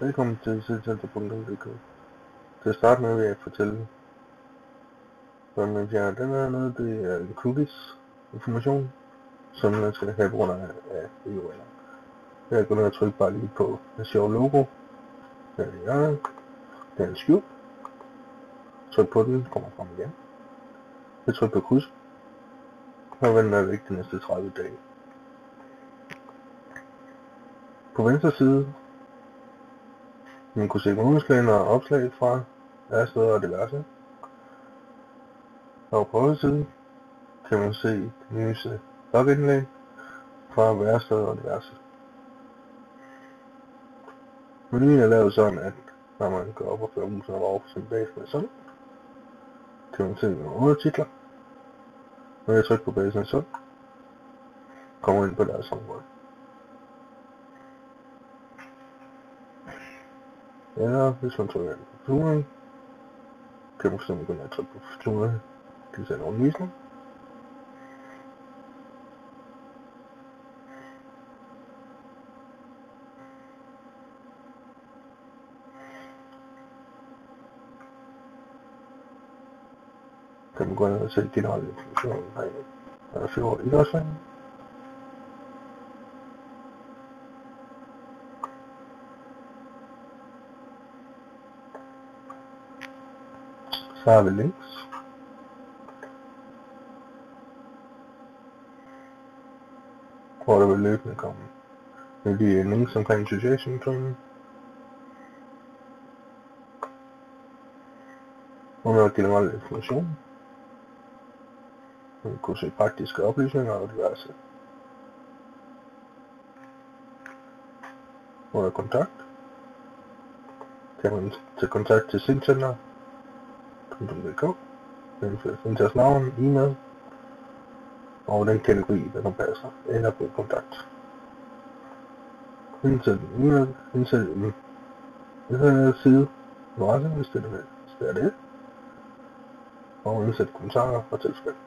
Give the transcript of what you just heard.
Velkommen til Center.dk. Til at starte med vil jeg fortælle, hvordan man fjerner den her noget. Det er en cookies information, som man skal have på grund af URL'er. Jeg går ned og trykker bare lige på en sjov logo. Her er hjørnet. Det er en skjul. Tryk på den, kommer frem igen. Jeg trykker på kryds. Og venter jeg væk de næste 30 dage. På venstre side man kunne se månedsplaner og opslag fra væresteder og diverse. Og på højre side kan man se det nyeste blogindlæg fra væresteder og diverse. Menuen er lavet sådan, at når man går op og fører musen over for sin base med sådan, kan man se nogle undertitler. Når jeg trykker på basen med sådan, kommer ind på deres område. Eller hvis man trykker på futuren, kan man fx gå ned og trykke på futuren, kan sende en visning. Kan man gå ned og se generelle information herinde. Der er 4 år idrætsforening. Så har vi links. Hvor der vil løbende komme med de links omkring situation training. Og noget generel information. Man kunne se praktiske oplysninger og diverse. Under kontakt kan man tage kontakt til Center.dk, indføre Centers navn, e-mail og den kategori, der passer, eller på kontakt. Indsæt en e-mail, indsæt en side, adresse, hvis det er det, og indsæt kommentarer og tilskrift.